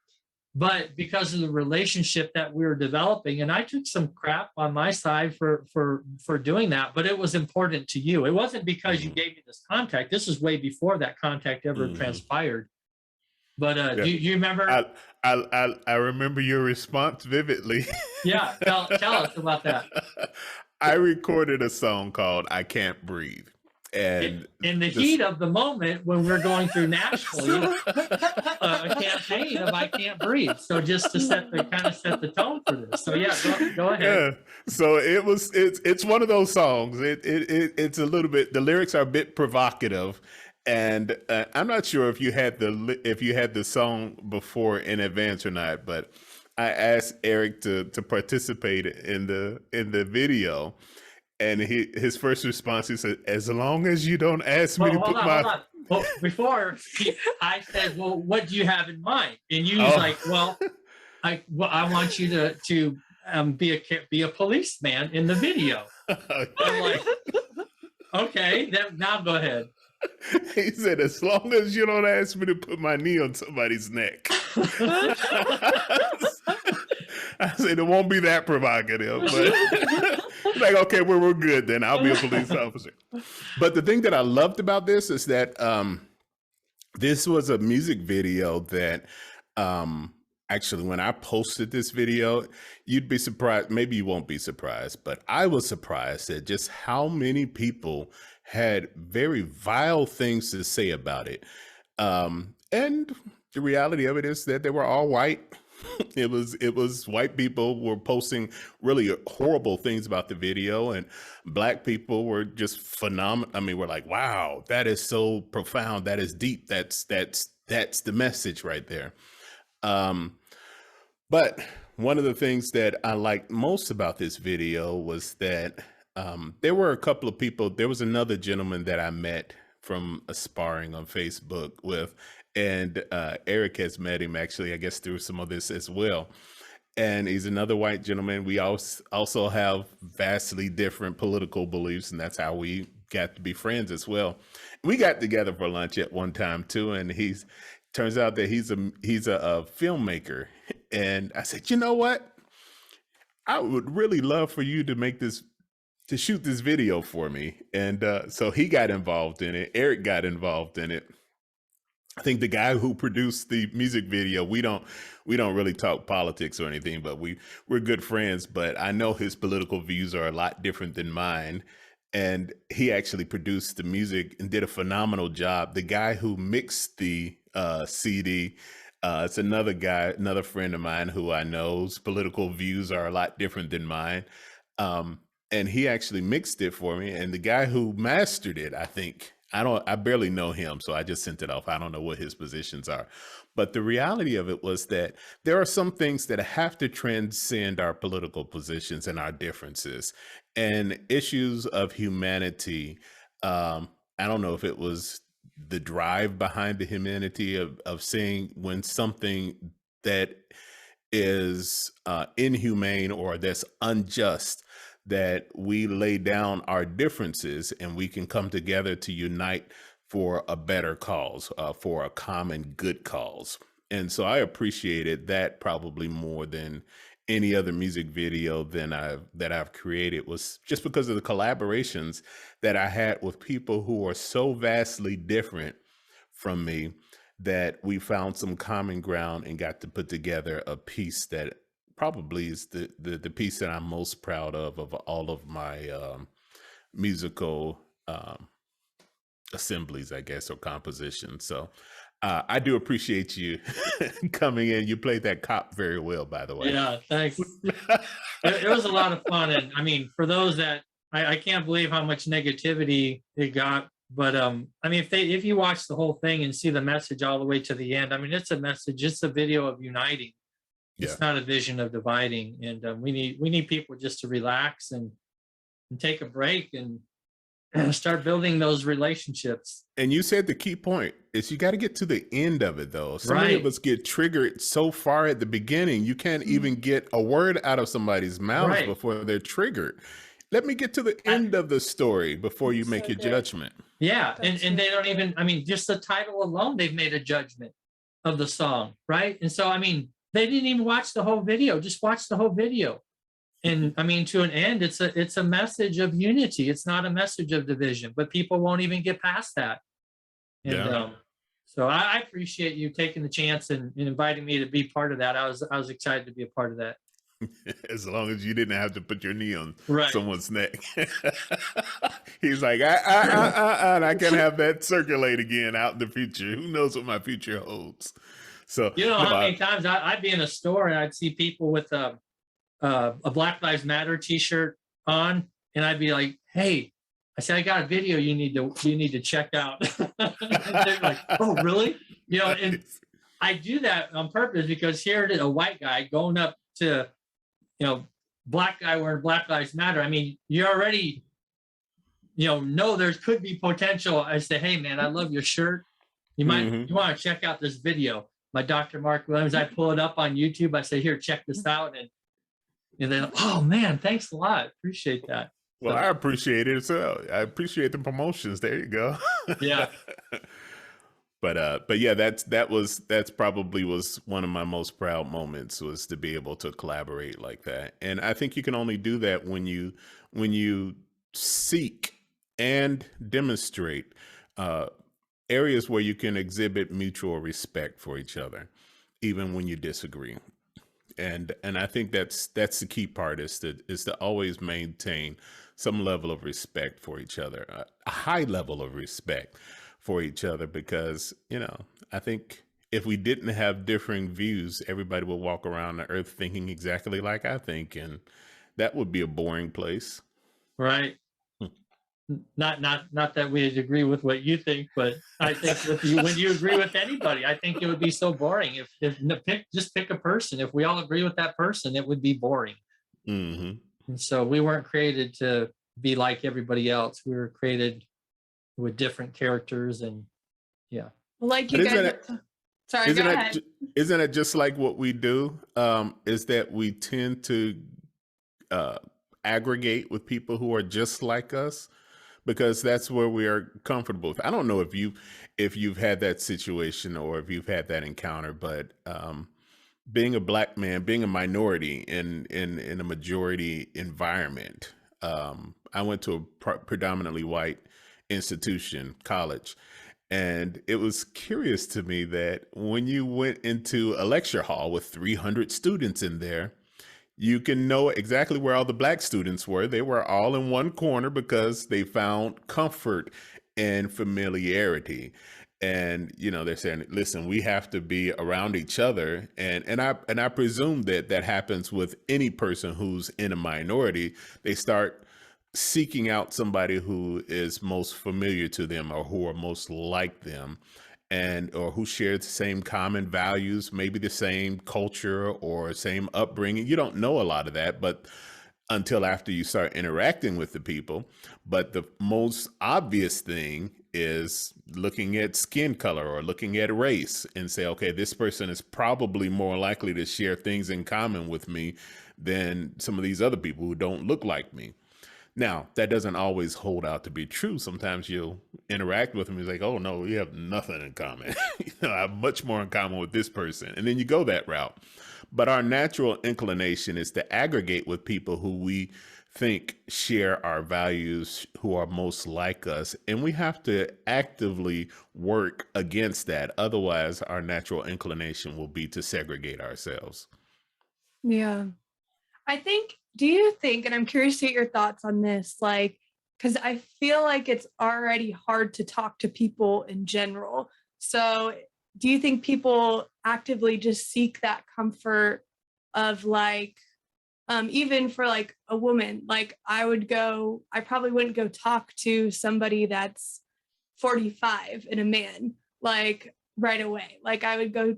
but because of the relationship that we were developing, and I took some crap on my side for doing that, but it was important to you. It wasn't because you Mhm. gave me this contact. This is way before that contact ever Mhm. transpired. But Yeah. do you remember? I remember your response vividly. Yeah, tell us about that. I recorded a song called "I Can't Breathe," and In the this. heat of the moment when we're going through nationally a campaign of "I Can't Breathe," so just to set the tone for this. So yeah, go ahead. Yeah, so it's one of those songs. It's a little bit. The lyrics are a bit provocative, and I'm not sure if you had the song before in advance or not. But I asked Eric to participate in the video, and his first response, he said, "As long as you don't ask me Well, to put hold my." on. Well, before I said, "Well, what do you have in mind?" And you was Oh. like, "Well, I want you to be a policeman in the video." I'm like, "Okay, then now go ahead." He said, "As long as you don't ask me to put my knee on somebody's neck." I said, "It won't be that provocative," but like, okay, we're good then. I'll be a police officer. But the thing that I loved about this is that this was a music video that actually, when I posted this video, you'd be surprised. Maybe you won't be surprised, but I was surprised at just how many people had very vile things to say about it. And the reality of it is that they were all white. It was white people were posting really horrible things about the video, and black people were just phenomenal. I mean, we're like, wow, that is so profound. That is deep. That's the message right there. Um, but one of the things that I liked most about this video was that there were a couple of people. There was another gentleman that I met from aspiring on Facebook with, and Eric has met him actually, I guess, through some of this as well. And he's another white gentleman. We also have vastly different political beliefs, and that's how we got to be friends as well. We got together for lunch at one time too, and he's turns out that he's a filmmaker. And I said, you know what? I would really love for you to shoot this video for me. And so he got involved in it. Eric got involved in it. I think the guy who produced the music video, we don't really talk politics or anything, but we're good friends. But I know his political views are a lot different than mine. And he actually produced the music and did a phenomenal job. The guy who mixed the CD, it's another guy, another friend of mine who I know's political views are a lot different than mine. And he actually mixed it for me. And the guy who mastered it, I barely know him, so I just sent it off. I don't know what his positions are. But the reality of it was that there are some things that have to transcend our political positions and our differences and issues of humanity. I don't know if it was the drive behind the humanity of seeing when something that is inhumane or that's unjust, that we lay down our differences and we can come together to unite for a better cause, for a common good cause. And so I appreciated that probably more than any other music video that I've created, was just because of the collaborations that I had with people who are so vastly different from me, that we found some common ground and got to put together a piece that probably is the piece that I'm most proud of all of my musical assemblies, I guess, or compositions. So I do appreciate you coming in. You played that cop very well, by the way. Yeah, thanks. It was a lot of fun, and I mean, for those that I can't believe how much negativity it got. But I mean, if you watch the whole thing and see the message all the way to the end, I mean, it's a message. It's a video of uniting. Yeah. It's not a vision of dividing. And we need people just to relax and take a break and start building those relationships. And you said the key point is you got to get to the end of it, though. So many of us get triggered so far at the beginning, you can't even get a word out of somebody's mouth before they're triggered. Let me get to the end of the story before you make your judgment. Yeah, and they don't even, I mean, just the title alone, they've made a judgment of the song, right? And so, I mean, they didn't even watch the whole video. Just watch the whole video. And I mean, to an end, it's a message of unity. It's not a message of division, but people won't even get past that. And Yeah. so I appreciate you taking the chance and inviting me to be part of that. I was excited to be a part of that. As long as you didn't have to put your knee on Right. someone's neck. He's like, and I can have that circulate again out in the future. Who knows what my future holds? So, You know no, how many times I'd be in a store and I'd see people with a Black Lives Matter T-shirt on, and I'd be like, "Hey," I said, "I got a video you need to check out." And they're like, "Oh, really?" You know, and I do that on purpose because here it is, a white guy going up to, black guy wearing Black Lives Matter. I mean, you already, know there could be potential. I say, "Hey, man, I love your shirt. You want to check out this video." My Dr. Mark Williams, I pull it up on YouTube. I say, "Here, check this out." And then, "Oh man, thanks a lot. Appreciate that." Well, So, I appreciate it as well. I appreciate the promotions. There you go. yeah. But yeah, that's probably was one of my most proud moments, was to be able to collaborate like that. And I think you can only do that when you seek and demonstrate areas where you can exhibit mutual respect for each other, even when you disagree. And I think that's the key part, is to always maintain some level of respect for each other, a high level of respect for each other, because I think if we didn't have differing views, everybody would walk around the earth thinking exactly like I think, and that would be a boring place. Right. Not that we agree with what you think, but I think when you agree with anybody, I think it would be so boring. If just pick a person. If we all agree with that person, it would be boring. Hmm. And so we weren't created to be like everybody else. We were created with different characters, and yeah. Like But you guys. Sorry, go ahead. Isn't it just like what we do? Is that we tend to aggregate with people who are just like us, because that's where we are comfortable. I don't know if you've had that situation or if you've had that encounter, but being a Black man, being a minority in a majority environment, I went to a predominantly white institution, college, and it was curious to me that when you went into a lecture hall with 300 students in there, you can know exactly where all the Black students were. They were all in one corner because they found comfort and familiarity. And they're saying, "Listen, we have to be around each other." And I presume that happens with any person who's in a minority. They start seeking out somebody who is most familiar to them, or who are most like them, or who shares the same common values, maybe the same culture or same upbringing. You don't know a lot of that, but until after you start interacting with the people. But the most obvious thing is looking at skin color or looking at race and say, okay, this person is probably more likely to share things in common with me than some of these other people who don't look like me. Now, that doesn't always hold out to be true. Sometimes you'll interact with them and it's like, "Oh no, we have nothing in common." I have much more in common with this person. And then you go that route. But our natural inclination is to aggregate with people who we think share our values, who are most like us. And we have to actively work against that. Otherwise, our natural inclination will be to segregate ourselves. Yeah. Do you think, and I'm curious to get your thoughts on this, because I feel like it's already hard to talk to people in general. So do you think people actively just seek that comfort of even for a woman, I probably wouldn't go talk to somebody that's 45 and a man, right away. I would go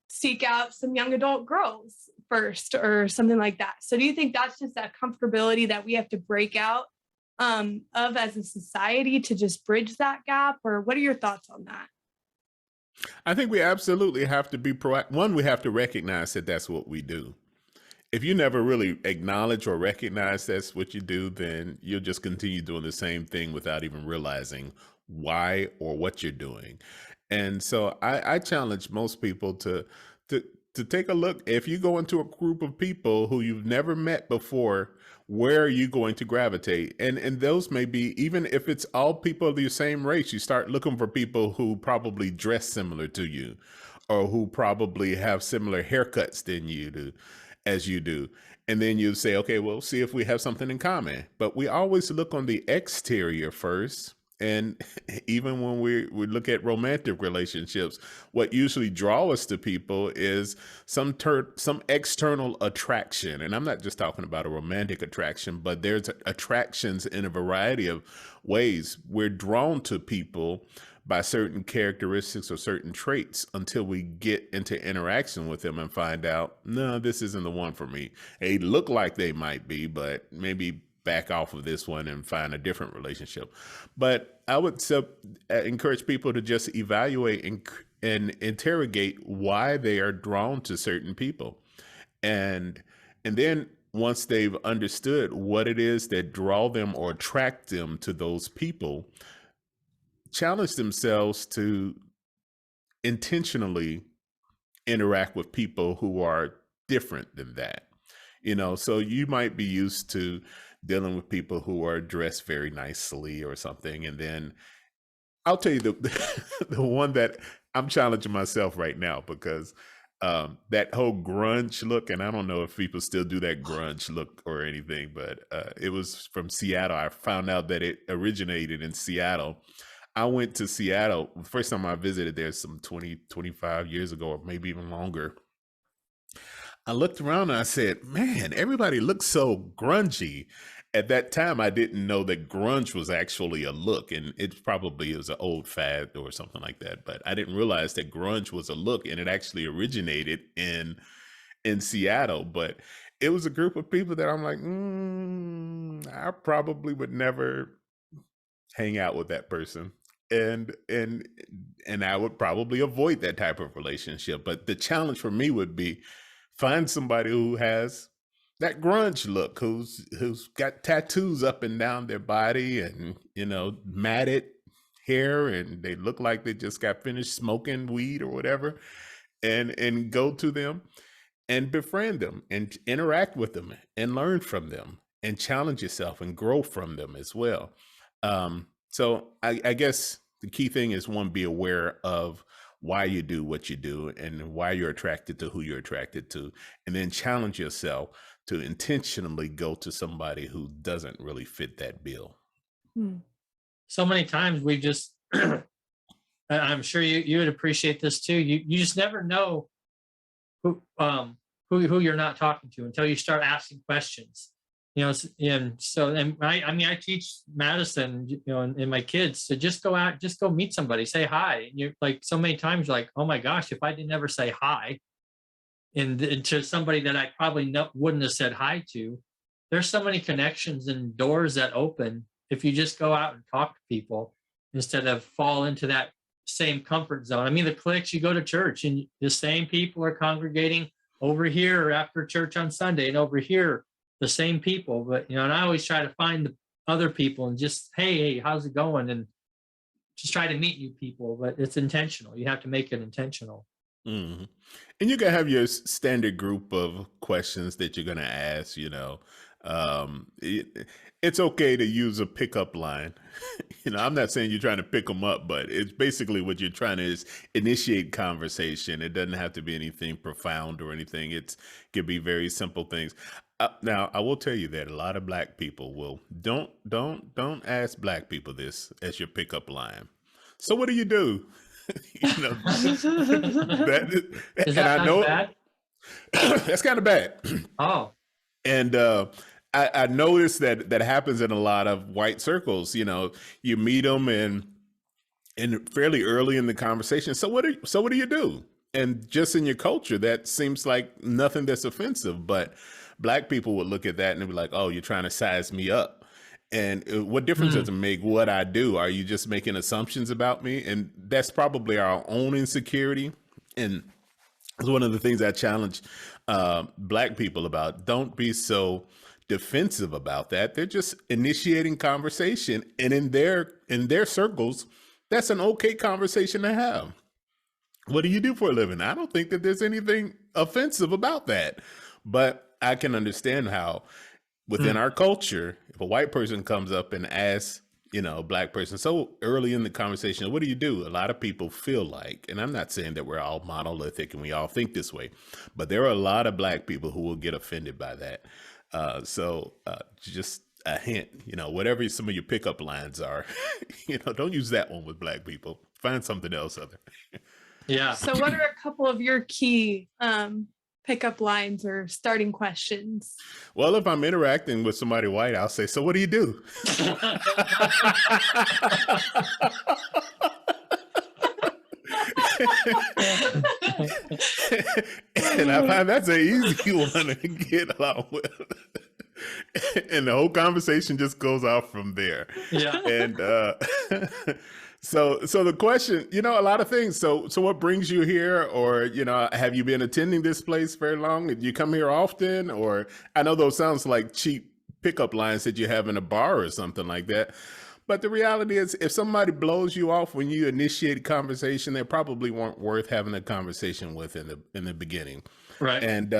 seek out some young adult girls first or something like that. So do you think that's just that comfortability that we have to break out of as a society to just bridge that gap? Or what are your thoughts on that? I think we absolutely have to be proactive. One, we have to recognize that that's what we do. If you never really acknowledge or recognize that's what you do, then you'll just continue doing the same thing without even realizing why or what you're doing. And so I challenge most people to to take a look. If you go into a group of people who you've never met before, where are you going to gravitate? And those may be, even if it's all people of the same race, you start looking for people who probably dress similar to you, or who probably have similar haircuts than you do, as you do. And then you say, okay, well, see if we have something in common. But we always look on the exterior first. And even when we look at romantic relationships, what usually draw us to people is some external attraction. And I'm not just talking about a romantic attraction, but there's attractions in a variety of ways. We're drawn to people by certain characteristics or certain traits until we get into interaction with them and find out, no, this isn't the one for me. They look like they might be, but maybe back off of this one and find a different relationship. But I would encourage people to just evaluate and interrogate why they are drawn to certain people. And then once they've understood what it is that draw them or attract them to those people, challenge themselves to intentionally interact with people who are different than that. So you might be used to dealing with people who are dressed very nicely or something. And then I'll tell you the one that I'm challenging myself right now, because that whole grunge look, and I don't know if people still do that grunge look or anything, but it was from Seattle. I found out that it originated in Seattle. I went to Seattle. The first time I visited there some 20, 25 years ago, or maybe even longer. I looked around and I said, man, everybody looks so grungy. At that time, I didn't know that grunge was actually a look, and it probably was an old fad or something like that. But I didn't realize that grunge was a look, and it actually originated in Seattle. But it was a group of people that I'm like, I probably would never hang out with that person. And I would probably avoid that type of relationship. But the challenge for me would be find somebody who has that grunge look, who's got tattoos up and down their body, and matted hair, and they look like they just got finished smoking weed or whatever, and go to them and befriend them and interact with them and learn from them and challenge yourself and grow from them as well. So I guess the key thing is, one, be aware of why you do what you do and why you're attracted to who you're attracted to, and then challenge yourself to intentionally go to somebody who doesn't really fit that bill. So many times we just, I'm sure you would appreciate this too. You just never know who you're not talking to until you start asking questions. And I teach Madison, and my kids to just go out, just go meet somebody, say hi. And you're like, so many times you're like, oh my gosh, if I didn't ever say hi, and to somebody that I probably wouldn't have said hi to, there's so many connections and doors that open if you just go out and talk to people instead of fall into that same comfort zone. I mean, the cliques, you go to church and the same people are congregating over here after church on Sunday, and over here the same people. But and I always try to find the other people and just, hey, how's it going, and just try to meet new people. But it's intentional. You have to make it intentional. Mm-hmm. And you can have your standard group of questions that you're going to ask. It's okay to use a pickup line. I'm not saying you're trying to pick them up, but it's basically what you're trying to is initiate conversation. It doesn't have to be anything profound or anything. It could be very simple things. Now, I will tell you that a lot of Black people don't ask Black people this as your pickup line. So what do you do? Is that I know bad? That's kind of bad. Oh. And I noticed that happens in a lot of white circles. You meet them and fairly early in the conversation. So what do you do? And just in your culture, that seems like nothing that's offensive. But Black people would look at that and be like, "Oh, you're trying to size me up." And what difference does it make what I do? Are you just making assumptions about me? And that's probably our own insecurity. And it's one of the things I challenge Black people about. Don't be so defensive about that. They're just initiating conversation, and in their circles, that's an okay conversation to have. What do you do for a living? I don't think that there's anything offensive about that. But I can understand how within Mm, our culture, if a white person comes up and asks, a black person so early in the conversation, what do you do? A lot of people feel like, and I'm not saying that we're all monolithic and we all think this way, but there are a lot of black people who will get offended by that. Just a hint, whatever some of your pickup lines are, don't use that one with black people. Find something else other. yeah. So what are a couple of your key pickup lines or starting questions? Well, if I'm interacting with somebody white, I'll say, so what do you do? And I find that's an easy one to get along with. And the whole conversation just goes off from there. Yeah. And so the question, a lot of things. So what brings you here? Or, have you been attending this place very long? Did you come here often? Or I know those sounds like cheap pickup lines that you have in a bar or something like that. But the reality is, if somebody blows you off when you initiate a conversation, they probably weren't worth having a conversation with in the beginning. Right. And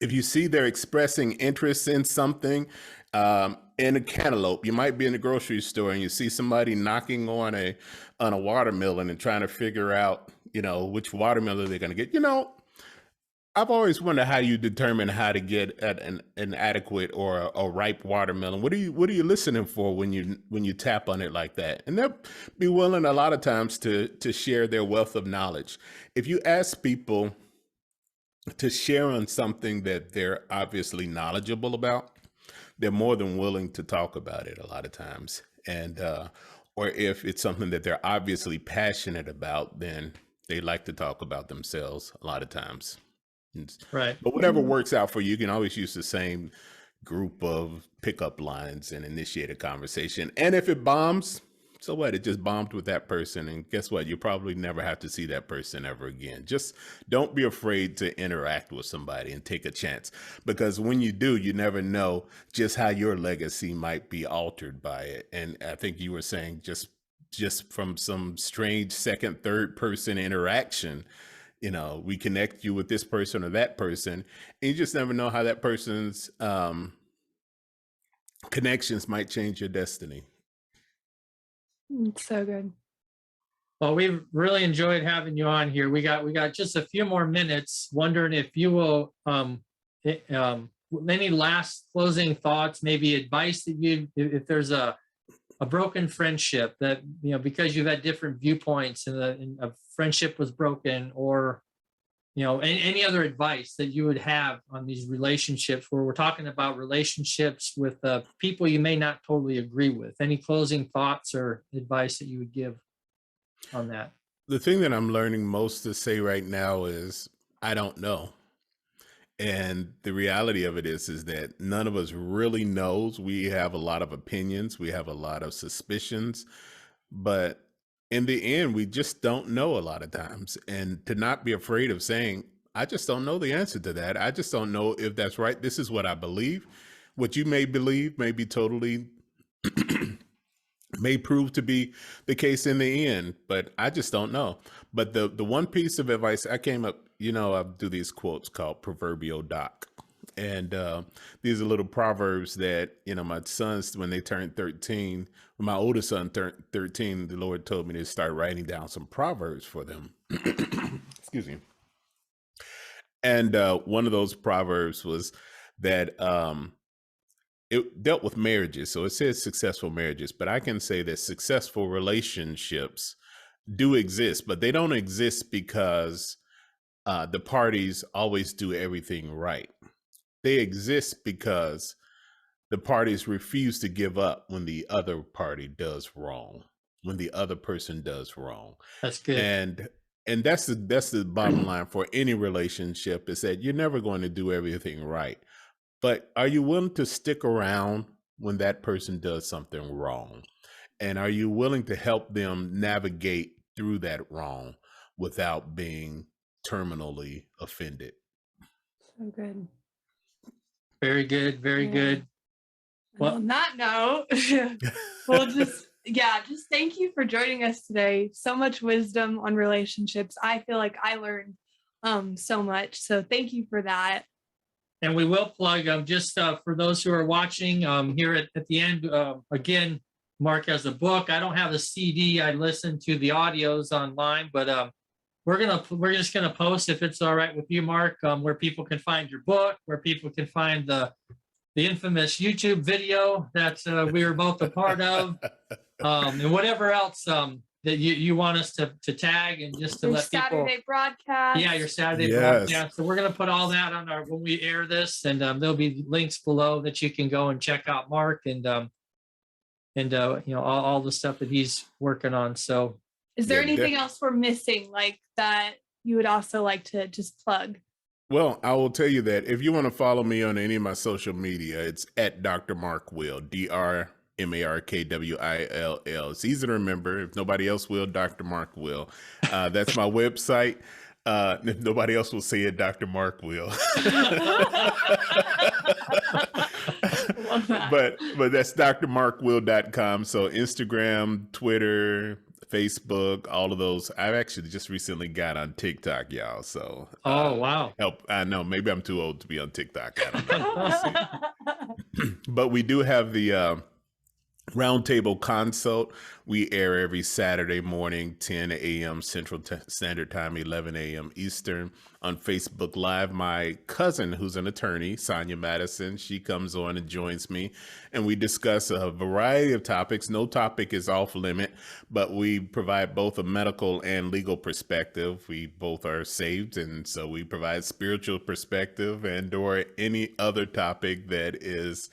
if you see they're expressing interest in something, in a cantaloupe, you might be in the grocery store and you see somebody knocking on a watermelon and trying to figure out, which watermelon they're going to get. I've always wondered how you determine how to get at an adequate or a ripe watermelon. What are you listening for when you tap on it like that? And they'll be willing a lot of times to share their wealth of knowledge. If you ask people to share on something that they're obviously knowledgeable about, they're more than willing to talk about it a lot of times. And or if it's something that they're obviously passionate about, then they like to talk about themselves a lot of times. Right. But whatever works out for you, you can always use the same group of pickup lines and initiate a conversation. And if it bombs, so what? It just bombed with that person. And guess what? You probably never have to see that person ever again. Just don't be afraid to interact with somebody and take a chance. Because when you do, you never know just how your legacy might be altered by it. And I think you were saying just from some strange second, third person interaction, we connect you with this person or that person, and you just never know how that person's connections might change your destiny. It's so good. Well, we've really enjoyed having you on here. We got just a few more minutes. Wondering if you will any last closing thoughts, maybe advice that if there's a broken friendship that, because you've had different viewpoints and a friendship was broken, or, any other advice that you would have on these relationships where we're talking about relationships with people you may not totally agree with. Any closing thoughts or advice that you would give on that? The thing that I'm learning most to say right now is, I don't know. And the reality of it is that none of us really knows. We have a lot of opinions. We have a lot of suspicions, but in the end, we just don't know a lot of times. And to not be afraid of saying, I just don't know the answer to that. I just don't know if that's right. This is what I believe. What you may believe may be totally may prove to be the case in the end, but I just don't know. But the one piece of advice I came up, I do these quotes called Proverbial Doc. And these are little proverbs that, my sons, when they turned 13, when my oldest son turned 13, the Lord told me to start writing down some proverbs for them. Excuse me. And one of those proverbs was that it dealt with marriages. So it says successful marriages, but I can say that successful relationships do exist, but they don't exist because the parties always do everything right. They exist because the parties refuse to give up when the other party does wrong, when the other person does wrong. That's good. And that's the bottom line for any relationship, is that you're never going to do everything right. But are you willing to stick around when that person does something wrong? And are you willing to help them navigate through that wrong without being terminally offended? So good. Very good. Very good. Well, on that note, we'll just Yeah, just thank you for joining us today. So much wisdom on relationships. I feel like I learned so much. So thank you for that. And we will plug just for those who are watching here at the end. Again, Mark has a book. I don't have a CD. I listen to the audios online, but we're just gonna post, if it's all right with you, Mark, where people can find your book, where people can find the infamous YouTube video that we were both a part of, and whatever else that you want us to tag, and just to Your let people. Saturday broadcast. Yeah, your Saturday Yes. broadcast. So we're going to put all that on when we air this, and there'll be links below that you can go and check out Mark and all the stuff that he's working on. So, is there anything else we're missing, like that you would also like to just plug? Well, I will tell you that if you want to follow me on any of my social media, it's at Dr. Mark Will, DrMarkwIll. It's easy to remember. If nobody else will, Dr. Mark Will. That's my website. If nobody else will say it, Dr. Mark Will. But that's drmarkwill.com. So Instagram, Twitter, Facebook, all of those. I've actually just recently got on TikTok, y'all. So wow. Help. I know maybe I'm too old to be on TikTok. I don't know. But we do have the Roundtable Consult. We air every Saturday morning, 10 a.m. Central Standard Time, 11 a.m. Eastern, on Facebook Live. My cousin, who's an attorney, Sonia Madison, she comes on and joins me, and we discuss a variety of topics. No topic is off limit, but we provide both a medical and legal perspective. We both are saved, and so we provide spiritual perspective and/or any other topic that is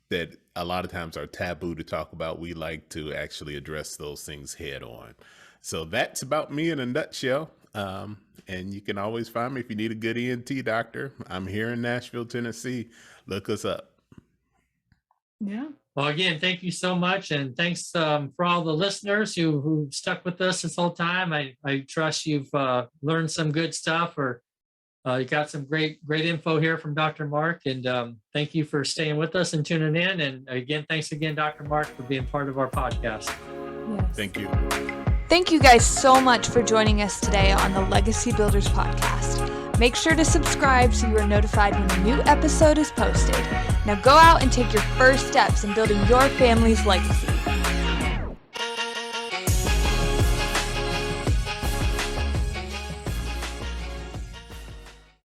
that a lot of times are taboo to talk about. We like to actually address those things head on. So that's about me in a nutshell. And you can always find me if you need a good ENT doctor. I'm here in Nashville, Tennessee. Look us up. Yeah. Well, again, thank you so much. And thanks for all the listeners who stuck with us this whole time. I trust you've learned some good stuff, or you got some great info here from Dr. Mark, and thank you for staying with us and tuning in. And again, thanks again, Dr. Mark, for being part of our podcast. Yes. Thank you. Thank you guys so much for joining us today on the Legacy Builders podcast. Make sure to subscribe so you are notified when a new episode is posted. Now go out and take your first steps in building your family's legacy.